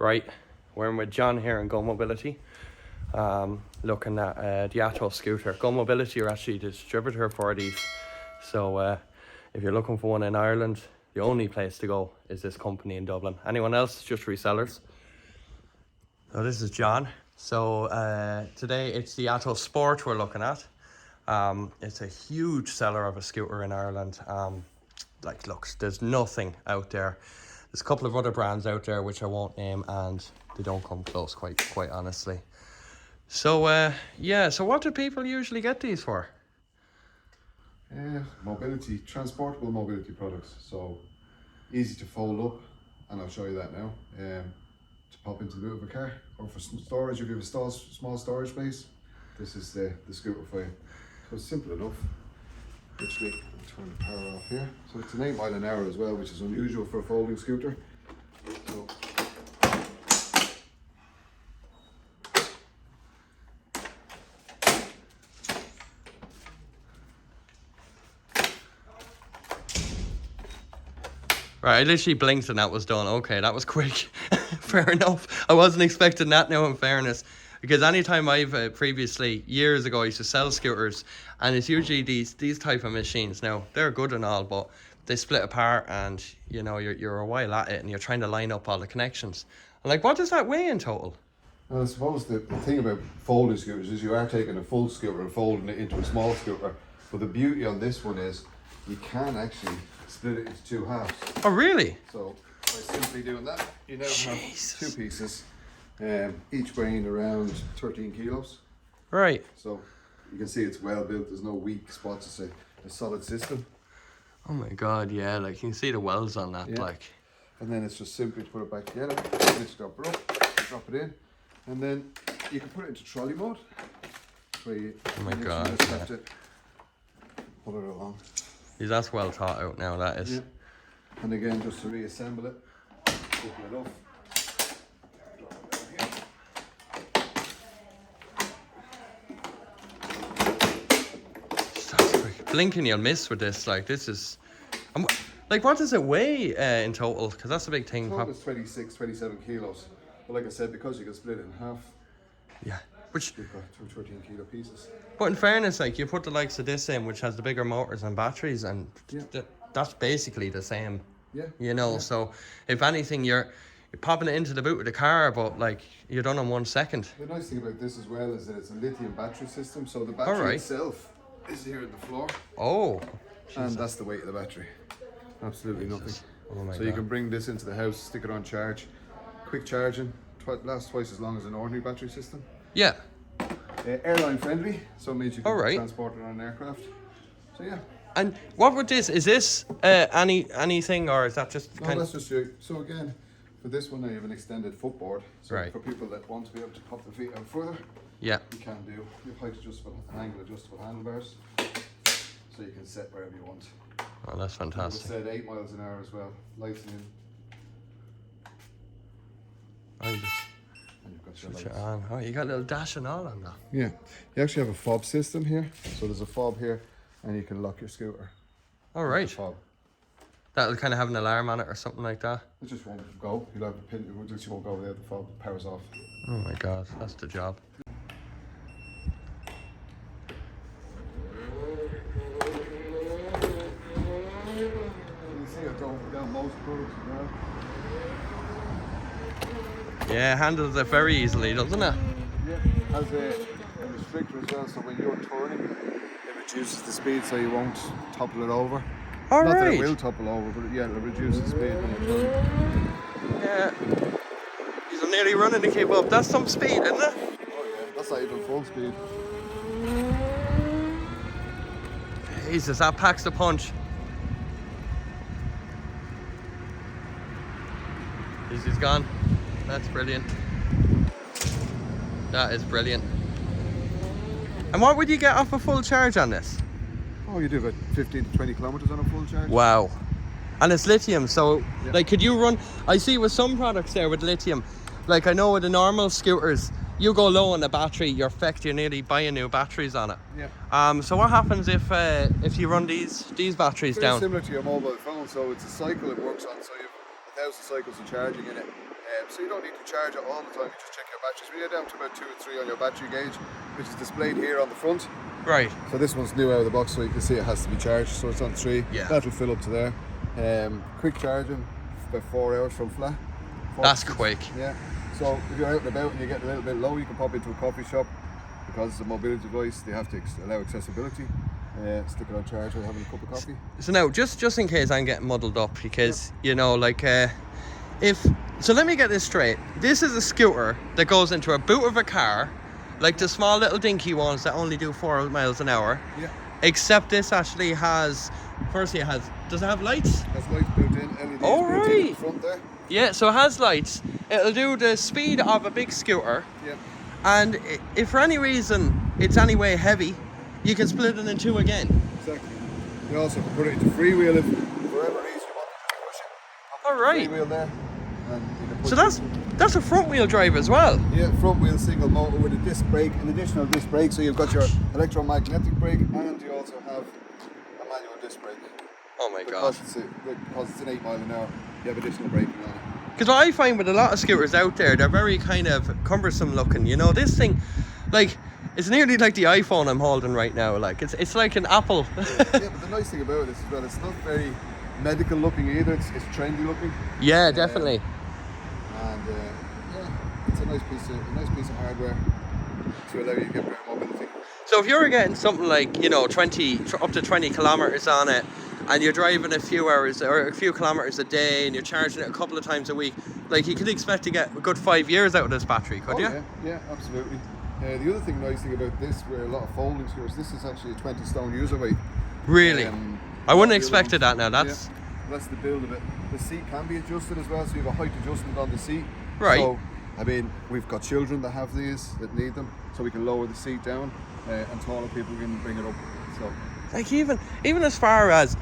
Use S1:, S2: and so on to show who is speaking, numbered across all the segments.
S1: Right, we're with John here in Go Mobility, looking at the ATTO scooter. Go Mobility are actually the distributor for these, so if you're looking for one in Ireland, the only place to go is this company in Dublin. Anyone else, just resellers. So this is John. So today it's the ATTO Sport we're looking at. It's a huge seller of a scooter in Ireland. Like, look, there's nothing out there. There's a couple of other brands out there which I won't name, and they don't come close, quite honestly. So yeah, so what do people usually get these for?
S2: Mobility, transportable mobility products. So easy to fold up, and I'll show you that now. To pop into the boot of a car, or for storage if you have a small storage space. This is the scooter for you. So it's simple enough. Literally, I'll turn the power off here. So it's an 8 mile an hour as well, which is unusual for a folding scooter. So
S1: Right, I literally blinked and that was done. Okay, that was quick. Fair enough. I wasn't expecting that now, in fairness. Because anytime I've previously, years ago, I used to sell scooters, and it's usually these type of machines. Now, they're good and all, but they split apart, and you know, you're a while at it and you're trying to line up all the connections. And like, what does that weigh in total?
S2: well, I suppose the thing about folding scooters is you are taking a full scooter and folding it into a small scooter. But the beauty on this one is you can actually split it into two halves.
S1: Oh, really?
S2: So by simply doing that, you now
S1: Jesus.
S2: have two pieces, each weighing around 13 kilos.
S1: Right.
S2: So you can see it's well built. There's no weak spots. It's a solid system.
S1: Oh my God, yeah. Like, you can see the wells on that.
S2: Yeah.
S1: Like,
S2: And then it's just simply to put it back together. Lift it up, drop it in, and then you can put it into trolley mode. Where you,
S1: oh my
S2: you
S1: God.
S2: just have to pull it along.
S1: yeah, that's well thought out now. That is.
S2: Yeah. And again, just to reassemble it, open it up.
S1: That's quick. Blinking, you'll miss with this. Like, this is. Like, what does it weigh in total? Because that's a big thing.
S2: Total is 26, 27 kilos. But like I said, because you can split it in half,
S1: Yeah. Which,
S2: you've got 13 kilo pieces.
S1: but in fairness, like, you put the likes of this in, which has the bigger motors and batteries, and
S2: Yeah.
S1: that's basically the same.
S2: Yeah.
S1: You know,
S2: Yeah.
S1: so if anything, you're popping it into the boot of the car, but like, you're done in 1 second.
S2: The nice thing about this as well is that it's a lithium battery system. So the battery
S1: Alright.
S2: itself is here on the floor,
S1: Oh.
S2: and that's the weight of the battery. Absolutely nothing.
S1: Oh my
S2: So
S1: God.
S2: you can bring this into the house, stick it on charge, quick charging, lasts twice as long as an ordinary battery system.
S1: Yeah.
S2: Airline friendly, so it means you can
S1: Alright.
S2: transport it on an aircraft. So yeah.
S1: And what would this, is this anything, or is that just
S2: No,
S1: kind
S2: that's just your, so again, for this one I have an extended footboard. So
S1: Right.
S2: for people that want to be able to pop their feet out further,
S1: yeah.
S2: you can do. You have height adjustable and angle adjustable handlebars. So you can set wherever you want.
S1: Oh, that's
S2: As I
S1: fantastic.
S2: said, 8 miles an hour as well. Lights in.
S1: Oh, you just
S2: And you've got
S1: switch
S2: your
S1: it
S2: lights.
S1: on. Oh, you got a little dash and all on that.
S2: Yeah. You actually have a fob system here. So there's a fob here and you can lock your scooter.
S1: All
S2: with
S1: right.
S2: the fob.
S1: That'll kind of have an alarm on it or something like that.
S2: It just won't go. You'll have the pin, it just won't go there. The fob powers off.
S1: Oh my God, that's the job.
S2: You can see it going down most products as well.
S1: Yeah, handles it very easily, doesn't it?
S2: Yeah, has a restrictor as well, so when you're turning, it reduces the speed so you won't topple it over.
S1: All
S2: Not that
S1: right.
S2: it will topple over, but yeah, it'll reduce the speed when you're turning.
S1: Yeah. He's nearly running to keep up. That's some speed, isn't it?
S2: Oh yeah, that's not even full speed.
S1: Jesus, that packs the punch. He's gone. That's brilliant. That is brilliant. And what would you get off a full charge on this?
S2: Oh, you do about 15 to 20 kilometers on a full charge.
S1: Wow. And it's lithium, so
S2: Yeah.
S1: like, could you run? I see with some products there with lithium, like I know with the normal scooters, you go low on the battery, you're nearly buying new batteries on it.
S2: Yeah.
S1: So what happens if you run these batteries
S2: Very
S1: down?
S2: similar to your mobile phone, so it's a cycle it works on, so you have 1,000 cycles of charging in it. So you don't need to charge it all the time, you just check your batteries. When you're down to about 2 or 3 on your battery gauge, which is displayed here on the front.
S1: Right.
S2: So this one's new out of the box, so you can see it has to be charged, so it's on 3.
S1: Yeah.
S2: That'll fill up to there. Quick charging, about 4 hours from flat.
S1: That's quick.
S2: Yeah. So if you're out and about and you get a little bit low, you can pop into a coffee shop. Because it's a mobility device, they have to allow accessibility. Stick it on charge while having a cup of coffee.
S1: So now, just in case I'm getting muddled up, because you know, like, so let me get this straight. This is a scooter that goes into a boot of a car, like the small little dinky ones that only do 4 miles an hour.
S2: Yeah.
S1: Except this actually has, firstly, does it have lights?
S2: It has lights built in, LEDs
S1: Oh,
S2: built in
S1: right.
S2: at the front there.
S1: Yeah, so it has lights. It'll do the speed of a big scooter.
S2: Yeah.
S1: And if for any reason it's anyway heavy, you can split it in 2 again.
S2: Exactly. You also can put it into freewheel if for whatever reason you want to push it.
S1: All right.
S2: Freewheel there. And you can put
S1: So that's a front wheel drive as well.
S2: Yeah, front wheel single motor with a disc brake, an additional disc brake. So you've got your electromagnetic brake and you also have a manual disc brake.
S1: Oh my god.
S2: Because it's an 8 mile an hour, you have additional braking on it.
S1: Because what I find with a lot of scooters out there, they're very kind of cumbersome looking. You know, this thing, like, it's nearly like the iPhone I'm holding right now. Like, it's like an Apple.
S2: Yeah, but the nice thing about this as well, it's not very medical looking either. It's trendy looking.
S1: Yeah, definitely.
S2: And yeah, it's a nice piece of hardware to allow you to get better mobility.
S1: So if you're getting something like, you know, up to 20 kilometers on it, and you're driving a few hours or a few kilometers a day, and you're charging it a couple of times a week, like, you could expect to get a good 5 years out of this battery, could you?
S2: Yeah, absolutely. The other nice thing about this, where a lot of folding scooters, this is actually a 20 stone user weight.
S1: Really? I wouldn't have expected that now.
S2: That's the build of it. The seat can be adjusted as well, so you have a height adjustment on the seat.
S1: Right.
S2: So, I mean, we've got children that have these, that need them, so we can lower the seat down, and taller people can bring it up. So,
S1: like, even as far as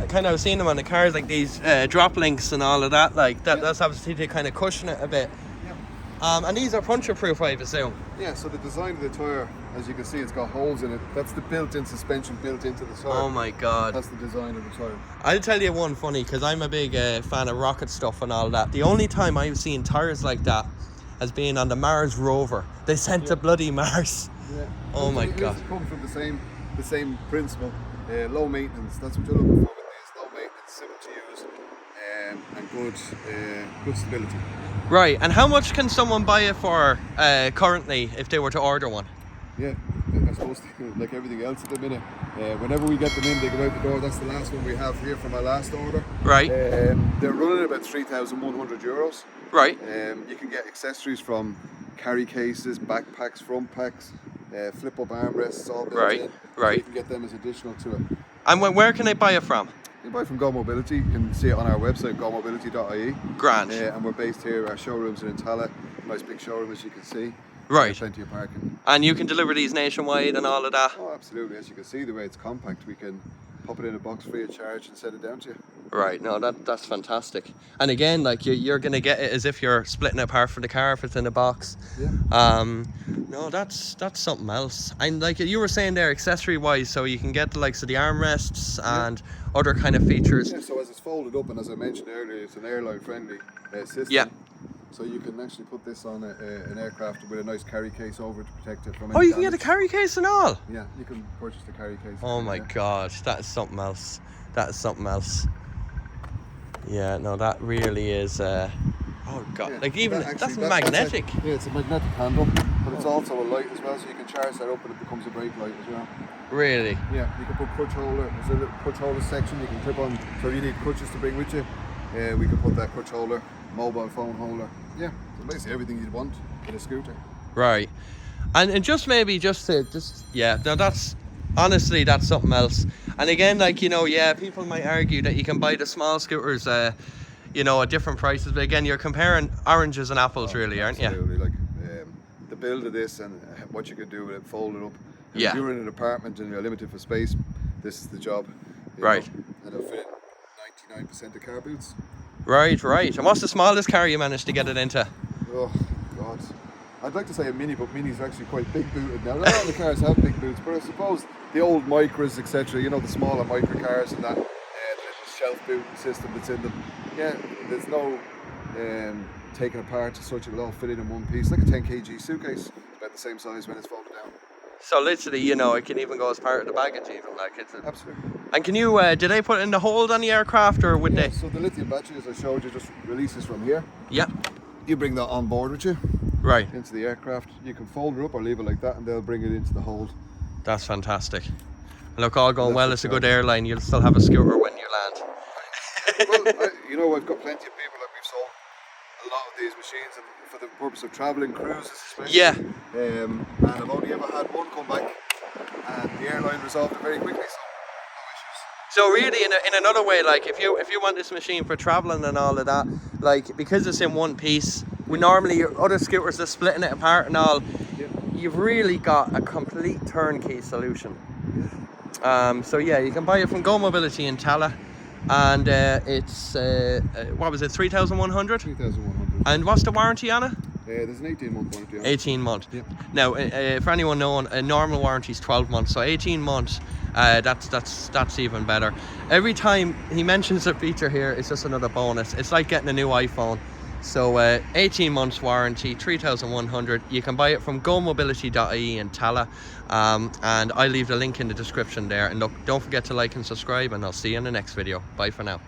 S1: kind of, I was seeing them on the cars, like these drop links and all of that, like that. Yeah. That's obviously to kind of cushion it a bit. Yeah. And these are puncture proof, I assume.
S2: Yeah. So the design of the tyre, as you can see, it's got holes in it. That's the built-in suspension built into the tyre.
S1: Oh my god.
S2: That's the design of the tyre.
S1: I'll tell you one funny, because I'm a big fan of rocket stuff and all that. The only time I've seen tyres like that has been on the Mars rover. They sent to bloody Mars. Yeah. Oh my god.
S2: It comes from the same principle. Low maintenance. That's what you're looking for with these. Low maintenance, simple to use, and good stability.
S1: Right. And how much can someone buy it for currently if they were to order one?
S2: Yeah, I suppose like everything else at the minute. Whenever we get them in, they go out the door. That's the last one we have here from our last order.
S1: Right.
S2: They're running about €3,100.
S1: Right.
S2: You can get accessories from carry cases, backpacks, front packs, flip-up armrests, all built in.
S1: Right.
S2: You can get them as additional to it.
S1: And where can they buy it from?
S2: You buy from Go Mobility. You can see it on our website, gomobility.ie.
S1: Grand.
S2: And we're based here. Our showrooms are in Tala. Nice big showroom, as you can see.
S1: Right.
S2: Plenty of parking.
S1: And you can deliver these nationwide and all of that?
S2: Oh, absolutely. As you can see, the way it's compact, we can pop it in a box free of charge and send it down to you.
S1: Right. No, that's fantastic. And again, like, you're going to get it as if you're splitting it apart from the car if it's in a box.
S2: Yeah.
S1: No, that's something else. And like you were saying there, accessory wise, so you can get the likes of the armrests and other kind of features.
S2: Yeah, so as it's folded up, and as I mentioned earlier, it's an airline friendly system.
S1: Yeah.
S2: So you can actually put this on an aircraft with a nice carry case over to protect it from any
S1: Oh, you can
S2: damage.
S1: get a carry case and all?
S2: Yeah, you can purchase the carry case.
S1: Oh my god, that is something else. That is something else. Yeah, no, that really is. Oh god,
S2: Yeah,
S1: like even that's
S2: that's
S1: magnetic.
S2: yeah, it's a magnetic handle, but it's also a light as well, so you can charge that up and it becomes a brake light as well.
S1: Really?
S2: Yeah, you can put crutch holder. There's a little crutch holder section you can clip on. So if you need crutches to bring with you, we can put that crutch holder, mobile phone holder. Yeah, so basically everything you'd want in a scooter.
S1: Right. And just yeah, no, that's honestly, that's something else. And again, like, you know, yeah, people might argue that you can buy the small scooters, you know, at different prices. But again, you're comparing oranges and apples, really, aren't you?
S2: Absolutely. Like the build of this and what you can do with it, fold it up.
S1: Yeah.
S2: If you're in an apartment and you're limited for space, this is the job.
S1: Right.
S2: know, and it'll fit in 99% of car boots.
S1: Right. And what's the smallest car you managed to get it into?
S2: Oh God. I'd like to say a Mini, but Minis are actually quite big booted now. A lot of the cars have big boots, but I suppose the old Micras, etc., you know, the smaller micro cars and that, the little shelf boot system that's in them. Yeah, there's no taken apart to such it will all fit in one piece, like a 10 kg suitcase, about the same size when it's folded down.
S1: So literally, you know, it can even go as part of the baggage even, like it's a...
S2: Absolutely.
S1: And can you, do they put it in the hold on the aircraft, or would they?
S2: So the lithium battery, as I showed you, just releases from here.
S1: Yeah.
S2: You bring that on board with you.
S1: Right.
S2: Into the aircraft. You can fold it up or leave it like that, and they'll bring it into the hold.
S1: That's fantastic. Look, all going well, it's a good airline, you'll still have a scooter when you land.
S2: Well, you know, I've got plenty of people that we've sold a lot of these machines, and for the purpose of travelling, cruises especially.
S1: Yeah.
S2: And I've only ever had one come back, and the airline resolved it very quickly, so no issues.
S1: So really, in another way, like if you want this machine for travelling and all of that, like because it's in one piece, we normally, your other scooters are splitting it apart and all, you've really got a complete turnkey solution. So yeah, you can buy it from Go Mobility in Tala, and it's what was it, 3,100?
S2: 3,100.
S1: And what's the warranty on it?
S2: There's an 18-month warranty on it.
S1: 18 months.
S2: Yep.
S1: Now, for anyone knowing, a normal warranty is 12 months, so 18 months. That's even better. Every time he mentions a feature here, it's just another bonus. It's like getting a new iPhone. So 18 months warranty, 3,100. You can buy it from gomobility.ie in Tala, and I'll leave the link in the description there. And look, don't forget to like and subscribe, and I'll see you in the next video. Bye for now.